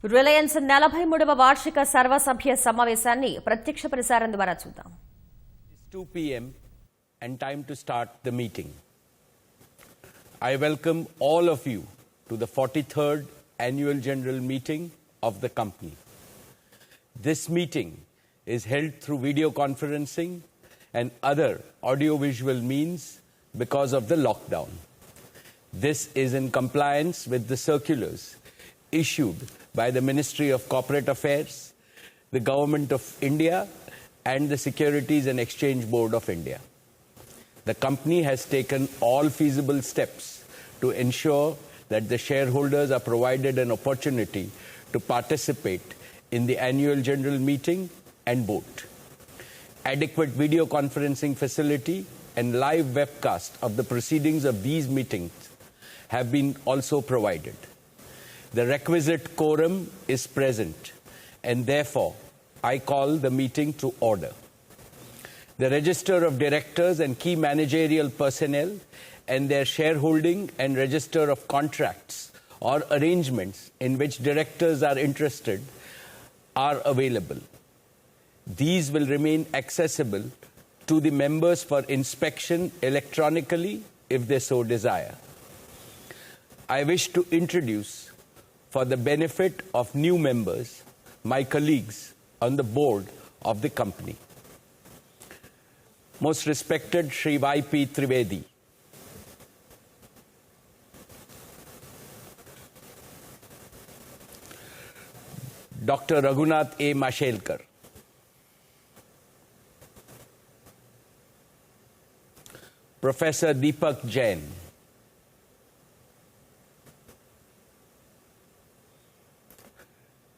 Reliance 43వ వార్షిక సర్వసభ్య సమావేశాన్ని ప్రత్యక్ష ప్రసారం ద్వారా చూద్దాం. It's 2 p.m. and time to start the meeting. I welcome all of you to the 43rd annual general meeting of the company. This meeting is held through video conferencing and other audiovisual means because of the lockdown. This is in compliance with the circulars issued by the Ministry of Corporate Affairs, the Government of India, and the Securities and Exchange Board of India. The company has taken all feasible steps to ensure that the shareholders are provided an opportunity to participate in the annual general meeting and vote. Adequate video conferencing facility and live webcast of the proceedings of these meetings have been also provided. The requisite quorum is present, and therefore I call the meeting to order. The register of directors and key managerial personnel and their shareholding and register of contracts or arrangements in which directors are interested are available. These will remain accessible to the members for inspection electronically if they so desire. I wish to introduce, for the benefit of new members, my colleagues on the board of the company. Most respected Shri Y.P. Trivedi, Dr. Raghunath A. Mashelkar, Professor Deepak Jain,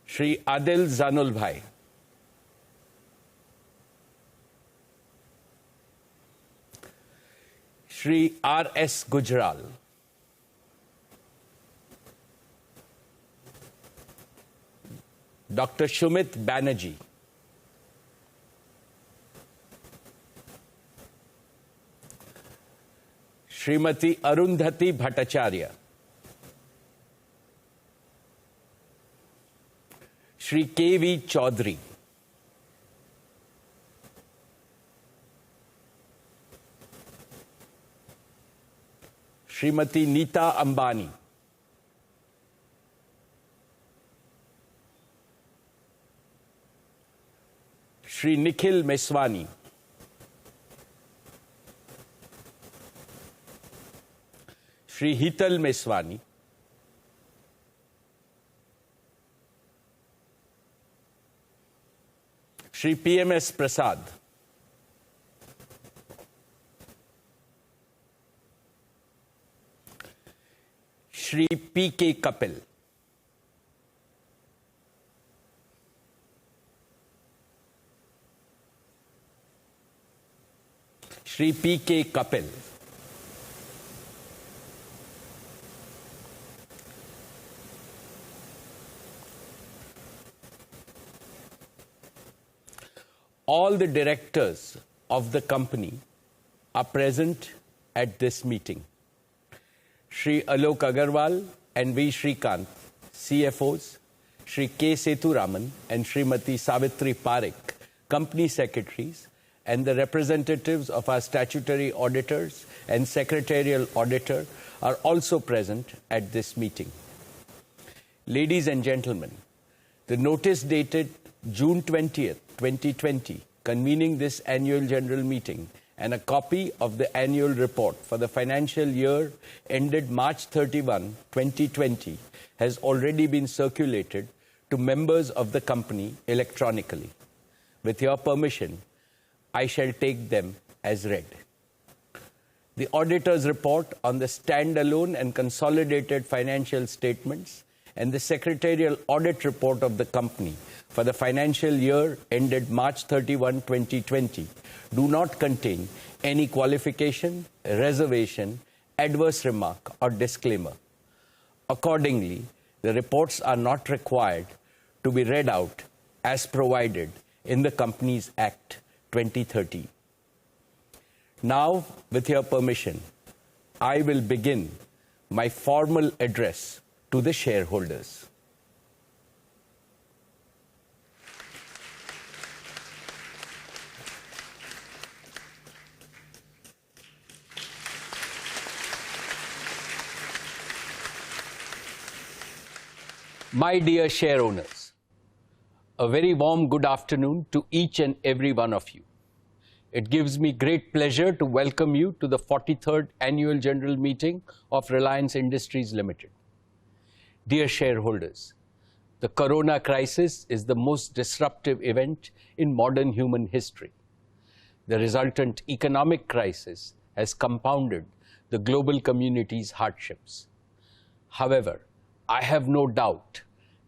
Shri Adil Zanul Bhai, Shri R.S. Gujral, Dr. Shumit Banerjee, Srimati Arundhati Bhattacharya, Shri K.V. Chaudhary, Srimati Neeta Ambani, Shri Nikhil Meswani, Shri Hital Meswani, Shri P.M.S. Prasad, Shri P.K. Kapil, Shri P.K. Kapil, all the directors of the company are present at this meeting. Shri Alok Agarwal and V. Shrikant, CFOs, Shri K. Sethuraman and Srimati Savitri Parekh, company secretaries, and the representatives of our statutory auditors and secretarial auditor are also present at this meeting. Ladies and gentlemen, the notice dated June 20th, 2020, convening this annual general meeting, and a copy of the annual report for the financial year ended March 31, 2020, has already been circulated to members of the company electronically. With your permission, I shall take them as read. The auditor's report on the standalone and consolidated financial statements and the secretarial audit report of the company for the financial year ended March 31, 2020, do not contain any qualification, reservation, adverse remark, or disclaimer. Accordingly, the reports are not required to be read out as provided in the Companies Act 2013. Now, with your permission, I will begin my formal address to the shareholders. My dear share owners, a very warm good afternoon to each and every one of you. It gives me great pleasure to welcome you to the 43rd Annual General Meeting of Reliance Industries Limited. Dear shareholders, the corona crisis is the most disruptive event in modern human history. The resultant economic crisis has compounded the global community's hardships. However, I have no doubt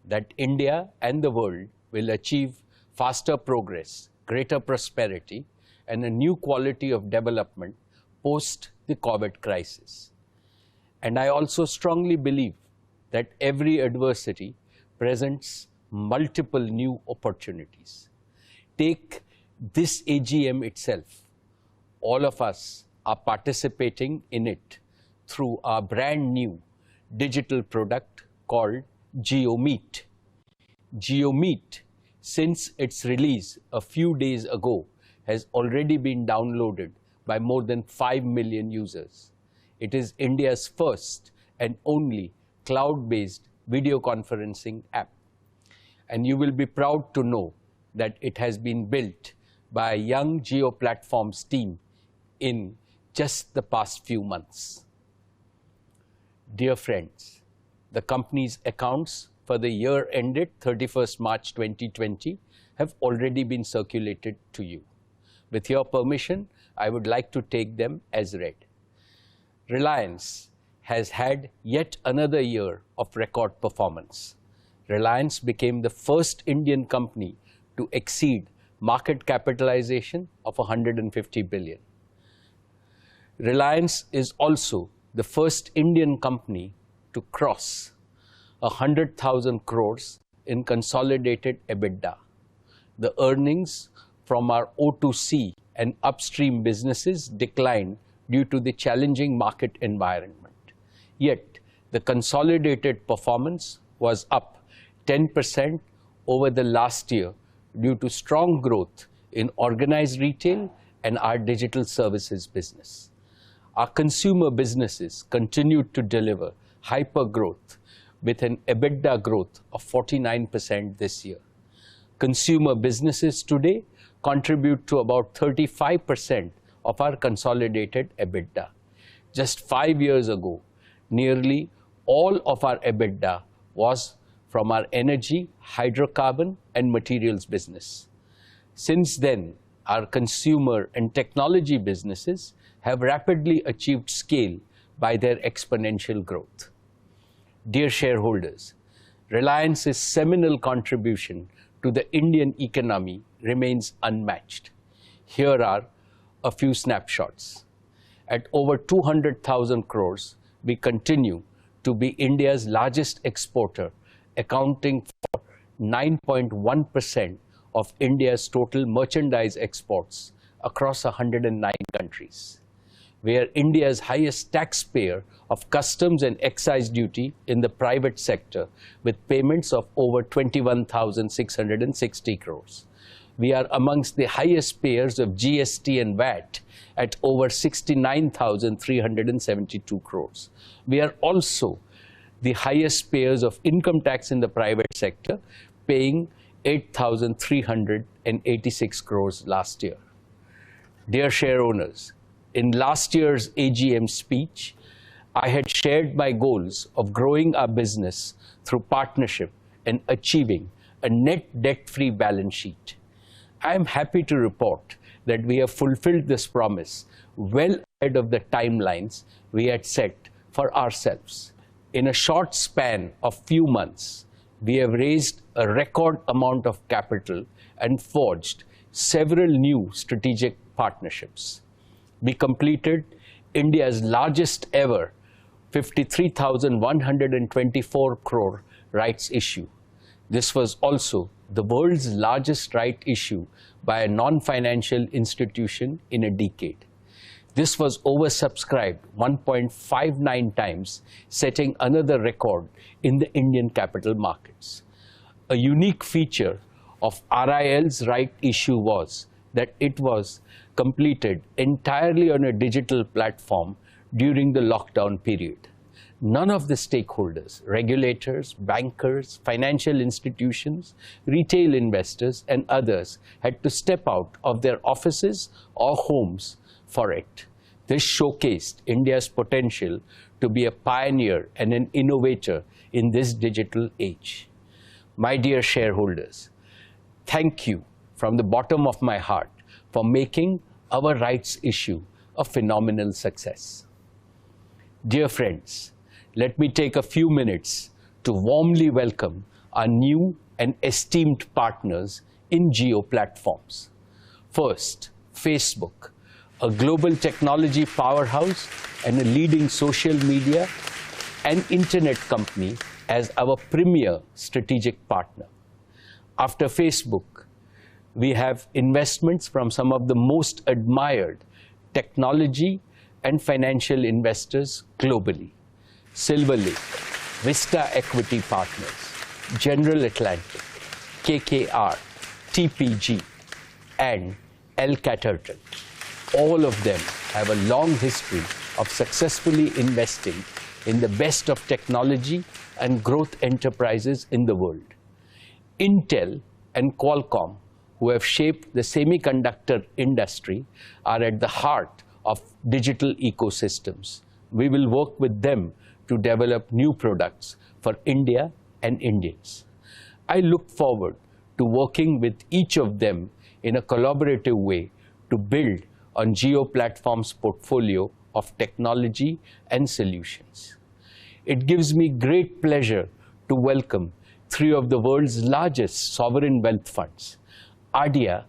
that India and the world will achieve faster progress, greater prosperity, and a new quality of development post the COVID crisis. And I also strongly believe that every adversity presents multiple new opportunities. Take this AGM itself. All of us are participating in it through our brand new digital product called Geo Meet. Geo Meet, since its release a few days ago, has already been downloaded by more than 5 million users. It is India's first and only cloud-based video conferencing app. And you will be proud to know that it has been built by a young Geo Platforms team in just the past few months. Dear friends, the company's accounts for the year ended 31st March 2020 have already been circulated to you. With your permission, I would like to take them as read. Reliance has had yet another year of record performance. Reliance became the first Indian company to exceed market capitalization of 150 billion. Reliance is also the first Indian company to cross 100,000 crores in consolidated EBITDA. The earnings from our O2C and upstream businesses declined due to the challenging market environment. Yet, the consolidated performance was up 10% over the last year due to strong growth in organized retail and our digital services business. Our consumer businesses continued to deliver hyper growth with an EBITDA growth of 49% this year. Consumer businesses today contribute to about 35% of our consolidated EBITDA. Just 5 years ago, nearly all of our EBITDA was from our energy, hydrocarbon, and materials business. Since then, our consumer and technology businesses have rapidly achieved scale by their exponential growth. Dear shareholders, Reliance's seminal contribution to the Indian economy remains unmatched. Here are a few snapshots. At over 200,000 crores, we continue to be India's largest exporter, accounting for 9.1% of India's total merchandise exports across 109 countries. We are India's highest taxpayer of customs and excise duty in the private sector, with payments of over 21,660 crores. We are amongst the highest payers of GST and VAT at over 69,372 crores. We are also the highest payers of income tax in the private sector, paying 8,386 crores last year. Dear share owners, in last year's AGM speech, I had shared my goals of growing our business through partnership and achieving a net debt-free balance sheet. I am happy to report that we have fulfilled this promise well ahead of the timelines we had set for ourselves. In a short span of few months, we have raised a record amount of capital and forged several new strategic partnerships. We completed India's largest ever 53,124 crore rights issue. This was also the world's largest right issue by a non-financial institution in a decade. This was oversubscribed 1.59 times, setting another record in the Indian capital markets. A unique feature of RIL's right issue was that it was completed entirely on a digital platform during the lockdown period. None of the stakeholders, regulators, bankers, financial institutions, retail investors, and others had to step out of their offices or homes for it. This showcased India's potential to be a pioneer and an innovator in this digital age. My dear shareholders, thank you from the bottom of my heart for making our rights issue a phenomenal success. Dear friends, let me take a few minutes to warmly welcome our new and esteemed partners in Geo platforms. First, Facebook, a global technology powerhouse and a leading social media and internet company as our premier strategic partner. After Facebook, we have investments from some of the most admired technology and financial investors globally. Silver Lake, Vista Equity Partners, General Atlantic, KKR, TPG, and El Caterton. All of them have a long history of successfully investing in the best of technology and growth enterprises in the world. Intel and Qualcomm, who have shaped the semiconductor industry, are at the heart of digital ecosystems. We will work with them to develop new products for India and Indians. I look forward to working with each of them in a collaborative way to build on Geo Platform's portfolio of technology and solutions. It gives me great pleasure to welcome three of the world's largest sovereign wealth funds, ADIA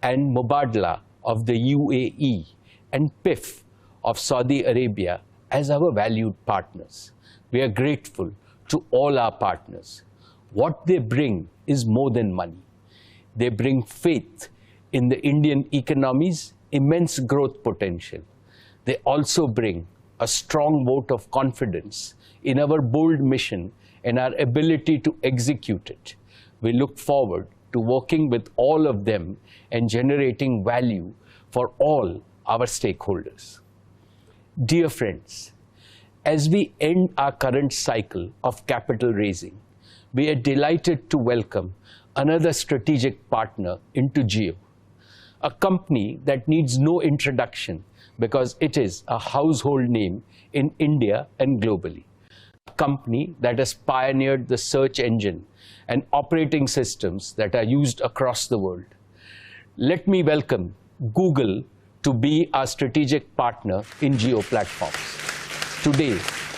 and Mubadala of the UAE and PIF of Saudi Arabia, as our valued partners. We are grateful to all our partners. What they bring is more than money. They bring faith in the Indian economy's immense growth potential. They also bring a strong vote of confidence in our bold mission and our ability to execute it. We look forward to working with all of them and generating value for all our stakeholders. Dear friends, as we end our current cycle of capital raising, we are delighted to welcome another strategic partner into Geo, a company that needs no introduction because it is a household name in India and globally, a company that has pioneered the search engine and operating systems that are used across the world. Let me welcome Google to be our strategic partner in Geo platforms. Today,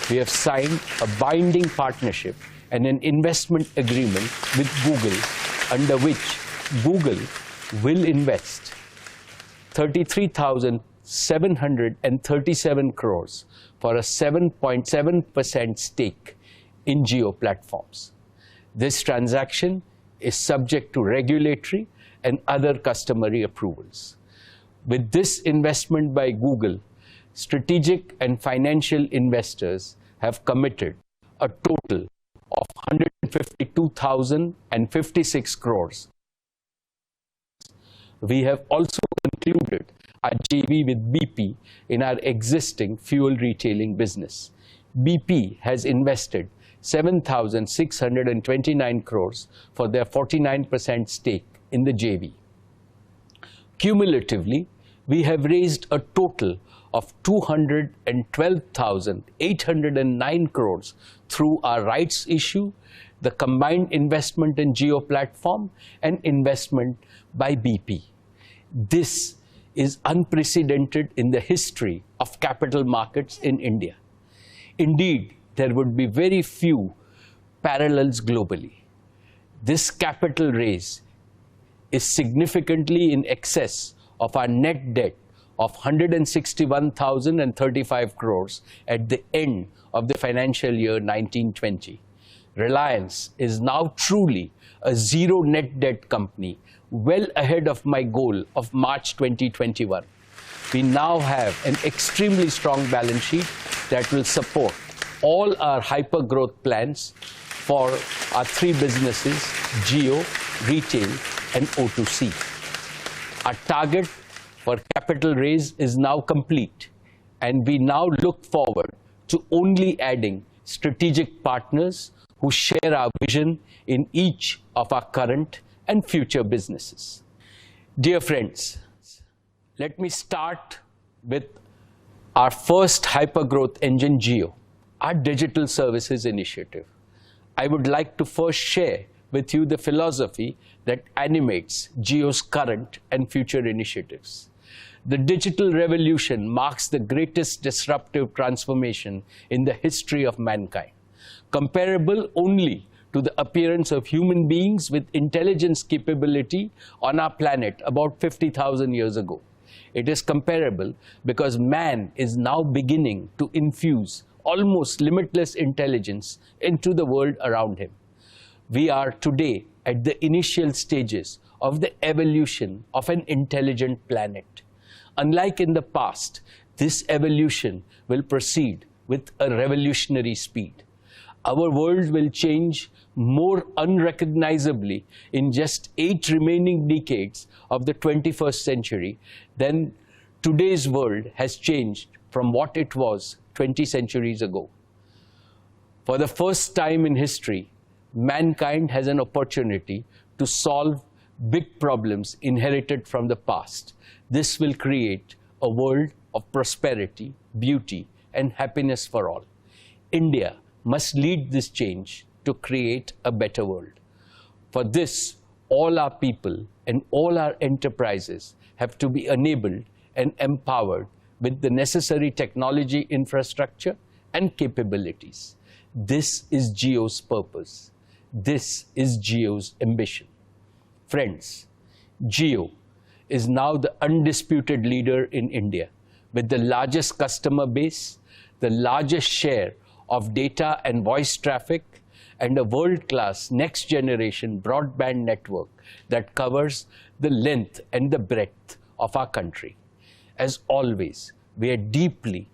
we have signed a binding partnership and an investment agreement with Google, under which Google will invest 33,737 crores for a 7.7% stake in Geo platforms. This transaction is subject to regulatory and other customary approvals. With this investment by Google, strategic and financial investors have committed a total of 152,056 crores. We have also concluded our JV with BP in our existing fuel retailing business. BP has invested 7,629 crores for their 49% stake in the JV. Cumulatively, we have raised a total of 212,809 crores through our rights issue, the combined investment in Geo platform, and investment by BP. This is unprecedented in the history of capital markets in India. Indeed, there would be very few parallels globally. This capital raise is significantly in excess of our net debt of 161,035 crores at the end of the financial year 1920. Reliance is now truly a zero net debt company, well ahead of my goal of March 2021. We now have an extremely strong balance sheet that will support all our hyper-growth plans for our three businesses, Geo, Retail, and O2C. Our target for capital raise is now complete, and we now look forward to only adding strategic partners who share our vision in each of our current and future businesses. Dear friends, let me start with our first hypergrowth engine, Geo, our digital services initiative. I would like to first share with you the philosophy that animates Geo's current and future initiatives. The digital revolution marks the greatest disruptive transformation in the history of mankind, comparable only to the appearance of human beings with intelligence capability on our planet about 50,000 years ago. It is comparable because man is now beginning to infuse almost limitless intelligence into the world around him. We are today at the initial stages of the evolution of an intelligent planet. Unlike in the past, this evolution will proceed with a revolutionary speed. Our world will change more unrecognizably in just 8 remaining decades of the 21st century than today's world has changed from what it was 20 centuries ago. For the first time in history, mankind has an opportunity to solve big problems inherited from the past. This will create a world of prosperity, beauty, and happiness for all. India must lead this change to create a better world. For this, all our people and all our enterprises have to be enabled and empowered with the necessary technology infrastructure and capabilities. This is Geo's purpose. This is Geo's ambition. Friends, Geo is now the undisputed leader in India with the largest customer base, the largest share of data and voice traffic, and a world-class next-generation broadband network that covers the length and the breadth of our country. As always, we are deeply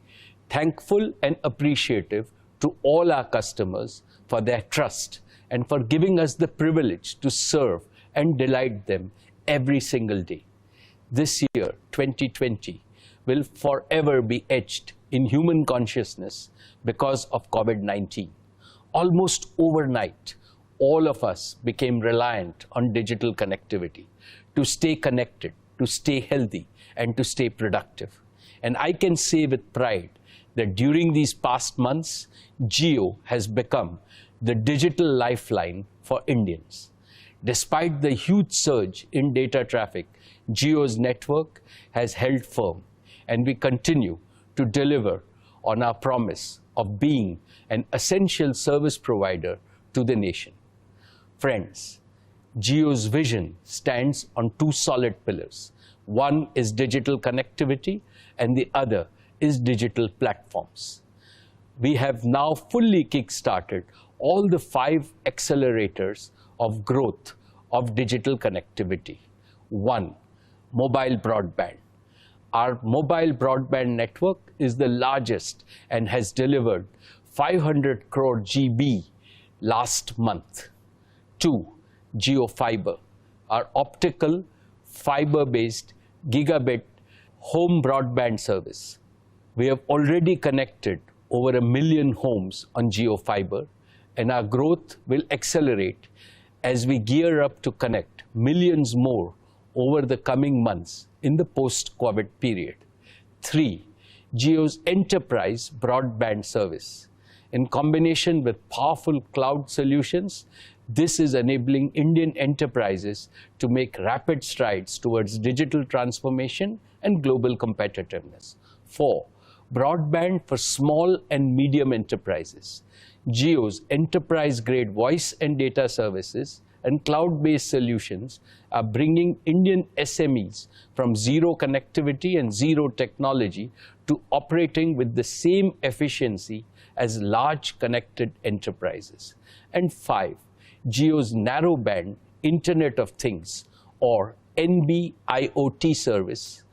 thankful and appreciative to all our customers for their trust and for giving us the privilege to serve and delight them every single day. This year, 2020, will forever be etched in human consciousness because of COVID-19. Almost overnight, all of us became reliant on digital connectivity to stay connected, to stay healthy, and to stay productive. And I can say with pride that during these past months, Geo has become the digital lifeline for Indians. Despite the huge surge in data traffic, Geo's network has held firm, and we continue to deliver on our promise of being an essential service provider to the nation. Friends, Geo's vision stands on 2 solid pillars. One is digital connectivity, and the other is digital platforms. We have now fully kick-started all the 5 accelerators of growth of digital connectivity. 1, mobile broadband. Our mobile broadband network is the largest and has delivered 500 crore GB last month. 2, Geo Fiber, our optical fiber-based gigabit home broadband service. We have already connected over 1 million homes on Geo Fiber, and our growth will accelerate as we gear up to connect millions more over the coming months in the post-COVID period. 3, Geo's enterprise broadband service. In combination with powerful cloud solutions, this is enabling Indian enterprises to make rapid strides towards digital transformation and global competitiveness. 4, broadband for small and medium enterprises. Geo's enterprise-grade voice and data services and cloud-based solutions are bringing Indian SMEs from zero connectivity and zero technology to operating with the same efficiency as large connected enterprises. And 5, Geo's narrowband Internet of Things, or NB-IoT service.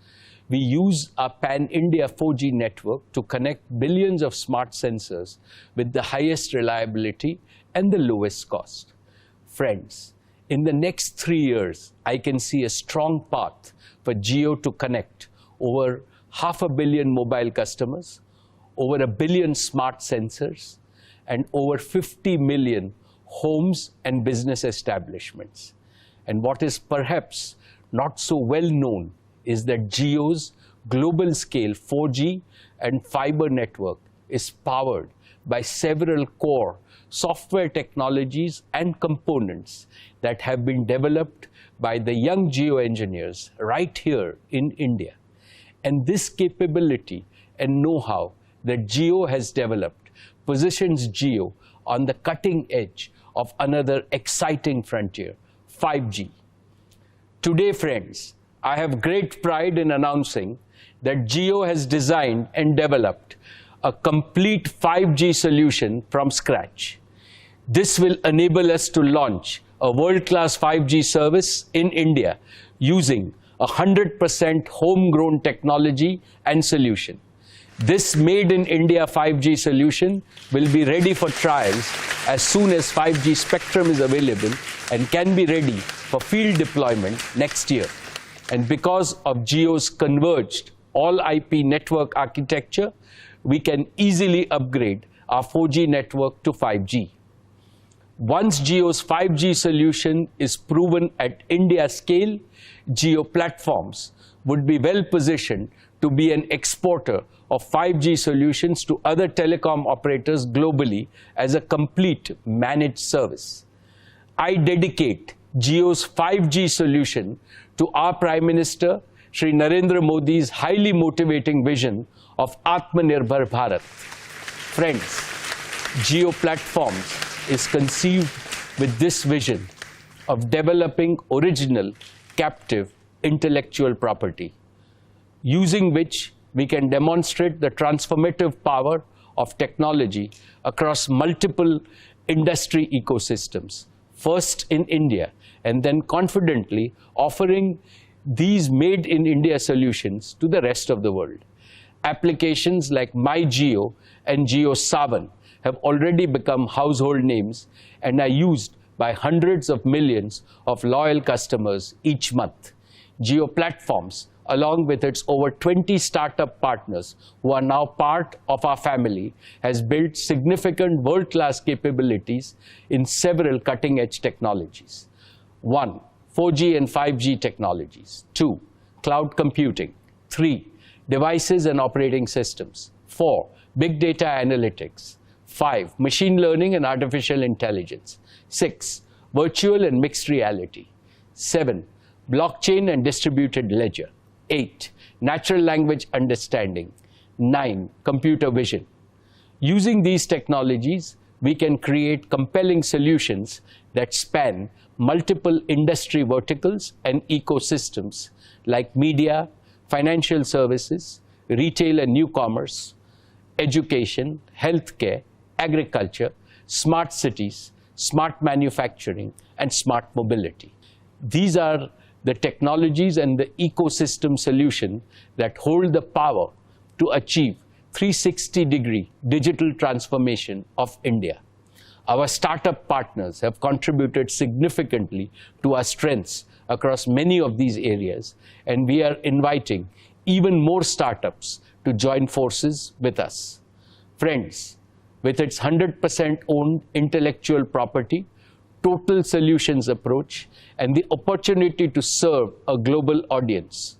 We use our pan-India 4G network to connect billions of smart sensors with the highest reliability and the lowest cost. Friends, in the next 3 years, I can see a strong path for Geo to connect over 500 million mobile customers, over 1 billion smart sensors, and over 50 million homes and business establishments. And what is perhaps not so well known is that Geo's global scale 4G and fiber network is powered by several core software technologies and components that have been developed by the young Geo engineers right here in India. And this capability and know-how that Geo has developed positions Geo on the cutting edge of another exciting frontier, 5G. Today, friends, I have great pride in announcing that Geo has designed and developed a complete 5G solution from scratch. This will enable us to launch a world-class 5G service in India using 100% homegrown technology and solution. This made in India 5G solution will be ready for trials as soon as 5G spectrum is available and can be ready for field deployment next year. And because of Geo's converged all IP network architecture, we can easily upgrade our 4G network to 5G. Once Geo's 5G solution is proven at India scale, Geo platforms would be well positioned to be an exporter of 5G solutions to other telecom operators globally as a complete managed service. I dedicate Geo's 5G solution to our Prime Minister, Shri Narendra Modi's highly motivating vision of Atmanirbhar Bharat. Friends, Geo Platforms is conceived with this vision of developing original, captive intellectual property, using which we can demonstrate the transformative power of technology across multiple industry ecosystems, first in India, and then confidently offering these made in India solutions to the rest of the world. Applications like MyGeo and Geo Savan have already become household names and are used by hundreds of millions of loyal customers each month. Geo Platforms, along with its over 20 startup partners who are now part of our family, has built significant world-class capabilities in several cutting-edge technologies. 1. 4G and 5G technologies. 2. Cloud computing. 3. Devices and operating systems. 4. Big data analytics. 5. Machine learning and artificial intelligence. 6. Virtual and mixed reality. 7. Blockchain and distributed ledger. 8. Natural language understanding. 9. Computer vision. Using these technologies, we can create compelling solutions that span multiple industry verticals and ecosystems like media, financial services, retail and new commerce, education, healthcare, agriculture, smart cities, smart manufacturing, and smart mobility. These are the technologies and the ecosystem solution that hold the power to achieve 360-degree digital transformation of India. Our startup partners have contributed significantly to our strengths across many of these areas, and we are inviting even more startups to join forces with us. Friends, with its 100% owned intellectual property, total solutions approach, and the opportunity to serve a global audience,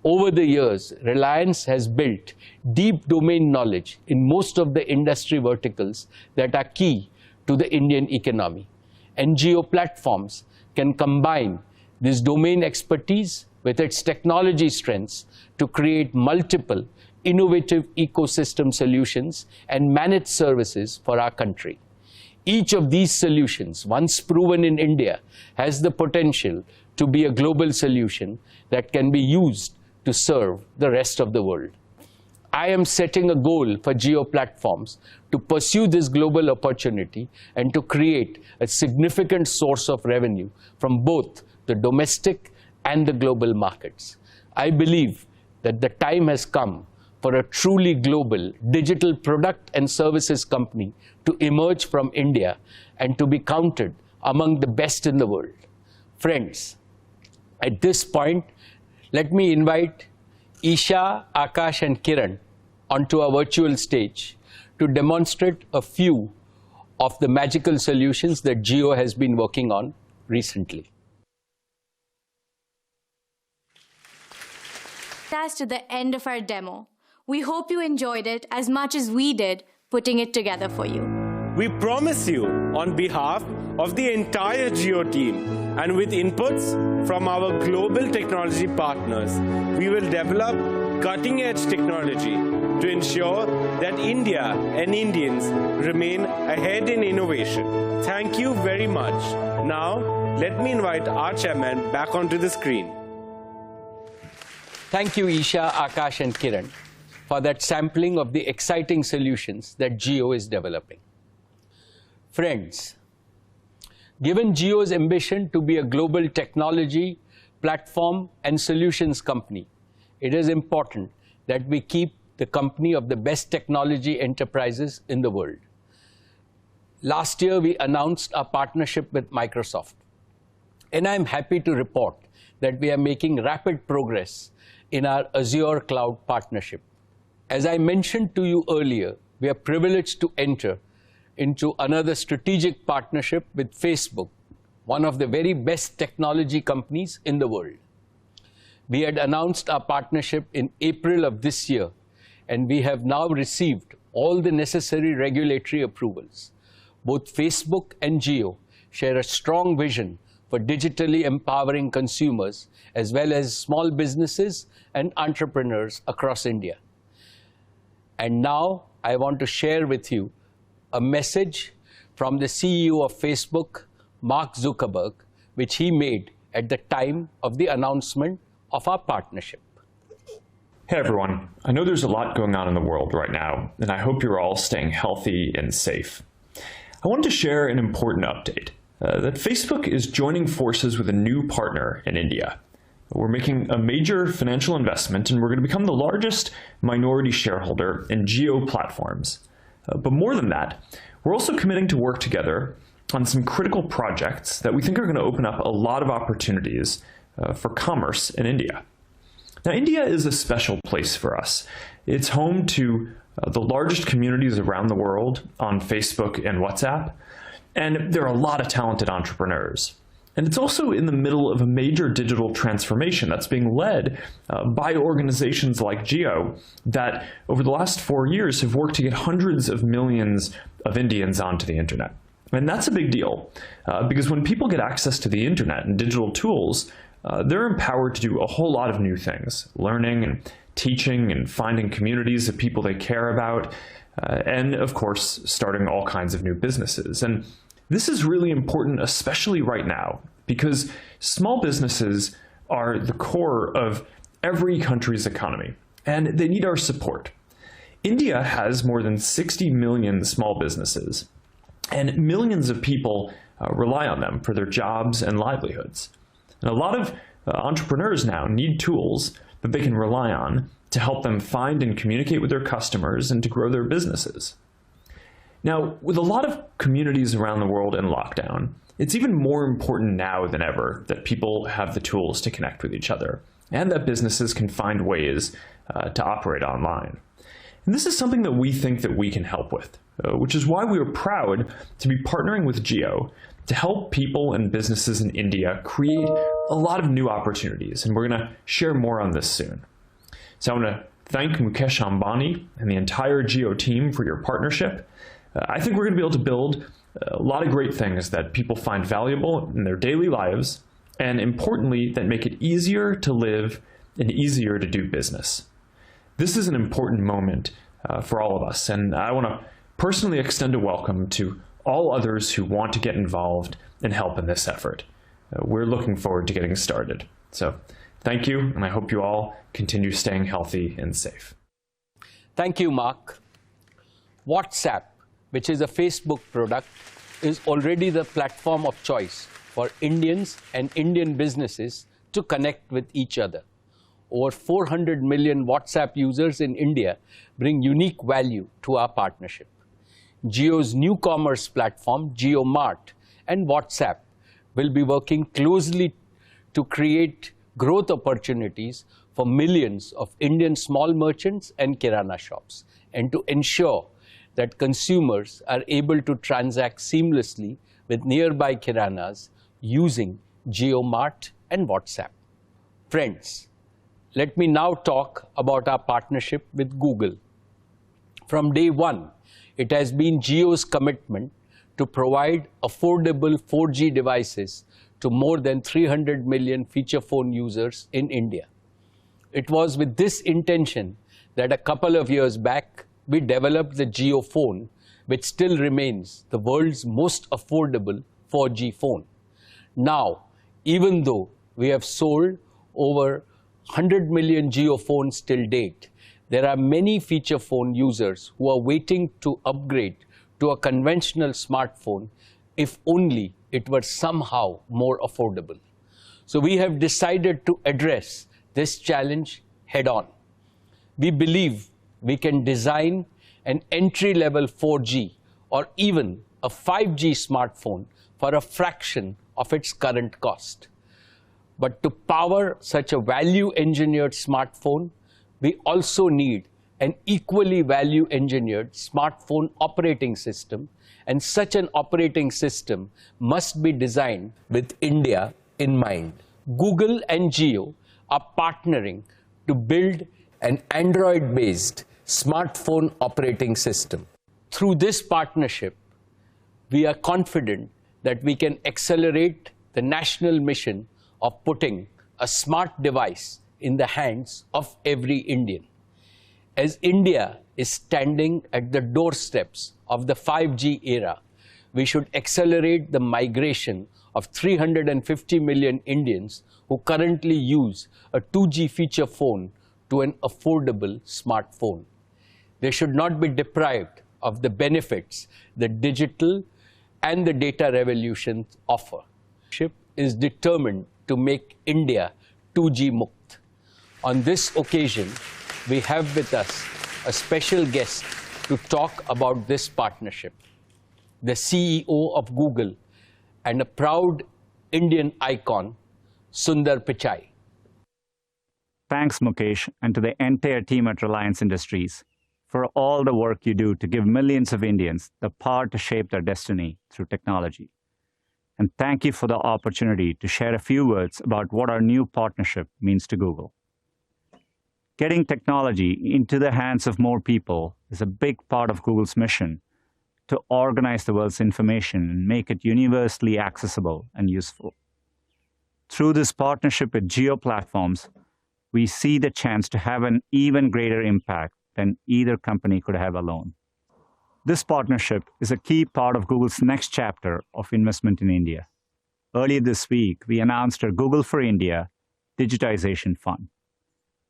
over the years, Reliance has built deep domain knowledge in most of the industry verticals that are key to the Indian economy. And Geo Platforms can combine this domain expertise with its technology strengths to create multiple innovative ecosystem solutions and managed services for our country. Each of these solutions, once proven in India, has the potential to be a global solution that can be used to serve the rest of the world. I am setting a goal for Geo Platforms to pursue this global opportunity and to create a significant source of revenue from both the domestic and the global markets. I believe that the time has come for a truly global digital product and services company to emerge from India and to be counted among the best in the world. Friends, at this point, let me invite Isha, Akash and Kiran onto our virtual stage to demonstrate a few of the magical solutions that Geo has been working on recently. That's to the end of our demo. We hope you enjoyed it as much as we did putting it together for you. We promise you, on behalf of the entire Geo team and with inputs from our global technology partners, we will develop cutting-edge technology to ensure that India and Indians remain ahead in innovation. Thank you very much. Now, let me invite our chairman back onto the screen. Thank you, Isha, Akash, and Kiran, for that sampling of the exciting solutions that Geo is developing. Friends, given Geo's ambition to be a global technology, platform, and solutions company, it is important that we keep the company of the best technology enterprises in the world. Last year, we announced our partnership with Microsoft, and I'm happy to report that we are making rapid progress in our Azure cloud partnership. As I mentioned to you earlier, we are privileged to enter into another strategic partnership with Facebook, one of the very best technology companies in the world. We had announced our partnership in April of this year, and we have now received all the necessary regulatory approvals. Both Facebook and Geo share a strong vision for digitally empowering consumers as well as small businesses and entrepreneurs across India. And now I want to share with you a message from the CEO of Facebook, Mark Zuckerberg, which he made at the time of the announcement of our partnership. Hey everyone, I know there's a lot going on in the world right now, and I hope you're all staying healthy and safe. I wanted to share an important update, that Facebook is joining forces with a new partner in India. We're making a major financial investment, and we're going to become the largest minority shareholder in Geo platforms. But more than that, we're also committing to work together on some critical projects that we think are going to open up a lot of opportunities for commerce in India. Now, India is a special place for us. It's home to the largest communities around the world on Facebook and WhatsApp, and there are a lot of talented entrepreneurs. And it's also in the middle of a major digital transformation that's being led by organizations like Geo that over the last 4 years have worked to get hundreds of millions of Indians onto the internet. And that's a big deal because when people get access to the internet and digital tools, they're empowered to do a whole lot of new things, learning and teaching and finding communities of people they care about, and of course, starting all kinds of new businesses. And this is really important, especially right now, because small businesses are the core of every country's economy, and they need our support. India has more than 60 million small businesses, and millions of people rely on them for their jobs and livelihoods. And a lot of entrepreneurs now need tools that they can rely on to help them find and communicate with their customers and to grow their businesses. Now, with a lot of communities around the world in lockdown, it's even more important now than ever that people have the tools to connect with each other and that businesses can find ways to operate online. And this is something that we think that we can help with, which is why we are proud to be partnering with Geo to help people and businesses in India create a lot of new opportunities. And we're going to share more on this soon. So I want to thank Mukesh Ambani and the entire Geo team for your partnership. I think we're going to be able to build a lot of great things that people find valuable in their daily lives, and importantly, that make it easier to live and easier to do business. This is an important moment for all of us, and I want to personally extend a welcome to all others who want to get involved and help in this effort. We're looking forward to getting started. So thank you, and I hope you all continue staying healthy and safe. Thank you, Mark. WhatsApp, which is a Facebook product, is already the platform of choice for Indians and Indian businesses to connect with each other. Over 400 million WhatsApp users in India bring unique value to our partnership. Geo's new commerce platform, Geo Mart, and WhatsApp will be working closely to create growth opportunities for millions of Indian small merchants and kirana shops, and to ensure that consumers are able to transact seamlessly with nearby kiranas using JioMart and WhatsApp. Friends, let me now talk about our partnership with Google. From day one, it has been Jio's commitment to provide affordable 4G devices to more than 300 million feature phone users in India. It was with this intention that a couple of years back, we developed the Geo phone, which still remains the world's most affordable 4G phone. Now, even though we have sold over 100 million Geo phones till date, there are many feature phone users who are waiting to upgrade to a conventional smartphone if only it were somehow more affordable. So we have decided to address this challenge head on. We believe we can design an entry-level 4G or even a 5G smartphone for a fraction of its current cost. But to power such a value-engineered smartphone, we also need an equally value-engineered smartphone operating system, and such an operating system must be designed with India in mind. Google and Jio are partnering to build an Android-based smartphone operating system. Through this partnership, we are confident that we can accelerate the national mission of putting a smart device in the hands of every Indian. As India is standing at the doorsteps of the 5G era, we should accelerate the migration of 350 million Indians who currently use a 2G feature phone to an affordable smartphone. They should not be deprived of the benefits the digital and the data revolutions offer. SHIP is determined to make India 2G Mukt. On this occasion, we have with us a special guest to talk about this partnership, the CEO of Google and a proud Indian icon, Sundar Pichai. Thanks, Mukesh, and to the entire team at Reliance Industries for all the work you do to give millions of Indians the power to shape their destiny through technology. And thank you for the opportunity to share a few words about what our new partnership means to Google. Getting technology into the hands of more people is a big part of Google's mission to organize the world's information and make it universally accessible and useful. Through this partnership with Geo Platforms, we see the chance to have an even greater impact than either company could have alone. This partnership is a key part of Google's next chapter of investment in India. Earlier this week, we announced our Google for India Digitization Fund,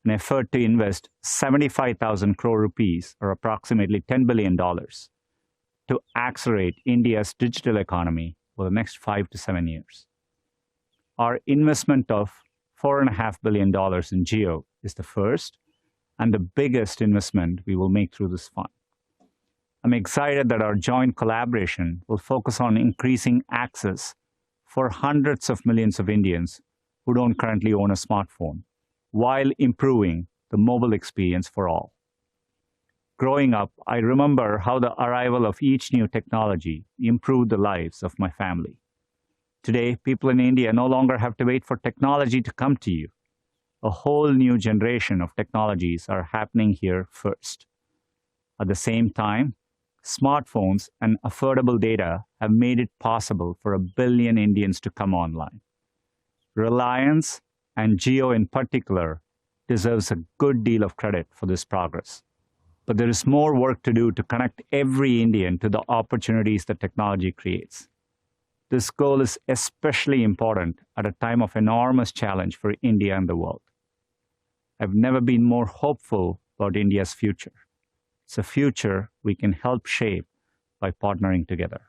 an effort to invest 75,000 crore rupees, or approximately $10 billion, to accelerate India's digital economy for the next 5 to 7 years. Our investment of $4.5 billion in Geo is the first and the biggest investment we will make through this fund. I'm excited that our joint collaboration will focus on increasing access for hundreds of millions of Indians who don't currently own a smartphone, while improving the mobile experience for all. Growing up, I remember how the arrival of each new technology improved the lives of my family. Today, people in India no longer have to wait for technology to come to you. A whole new generation of technologies are happening here first. At the same time, smartphones and affordable data have made it possible for 1 billion Indians to come online. Reliance, and Geo in particular, deserves a good deal of credit for this progress. But there is more work to do to connect every Indian to the opportunities that technology creates. This goal is especially important at a time of enormous challenge for India and the world. I've never been more hopeful about India's future. It's a future we can help shape by partnering together.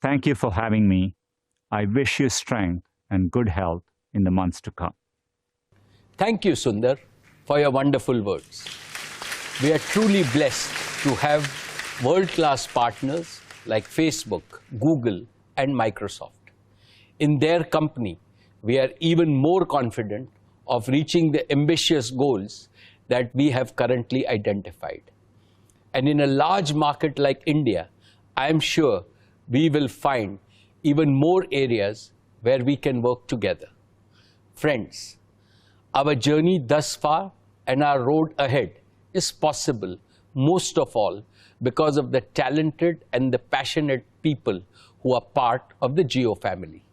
Thank you for having me. I wish you strength and good health in the months to come. Thank you, Sundar, for your wonderful words. We are truly blessed to have world-class partners like Facebook, Google, and Microsoft. In their company, we are even more confident of reaching the ambitious goals that we have currently identified. And in a large market like India, I am sure we will find even more areas where we can work together. Friends, our journey thus far and our road ahead is possible most of all because of the talented and the passionate people who are part of the Geo family.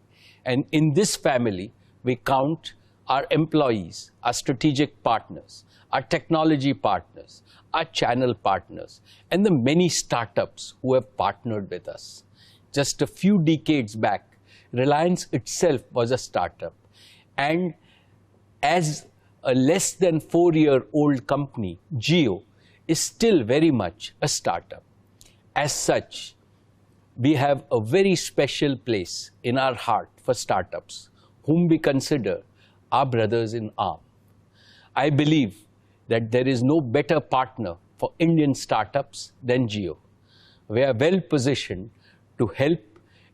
And in this family, we count our employees, our strategic partners, our technology partners, our channel partners, and the many startups who have partnered with us. Just a few decades back, Reliance itself was a startup. And as a less than 4-year-old company, Geo is still very much a startup. As such, we have a very special place in our heart for startups, whom we consider our brothers in arms. I believe that there is no better partner for Indian startups than Geo. We are well positioned to help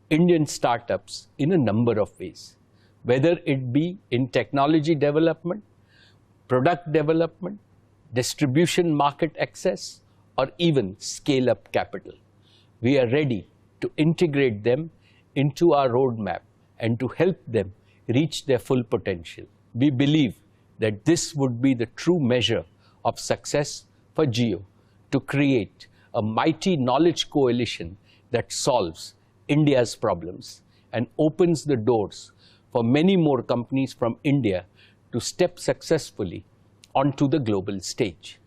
Indian startups in a number of ways, whether it be in technology development, product development, distribution market access, or even scale-up capital. We are ready to integrate them into our roadmap and to help them reach their full potential. We believe that this would be the true measure of success for Geo to create a mighty knowledge coalition that solves India's problems and opens the doors for many more companies from India to step successfully onto the global stage.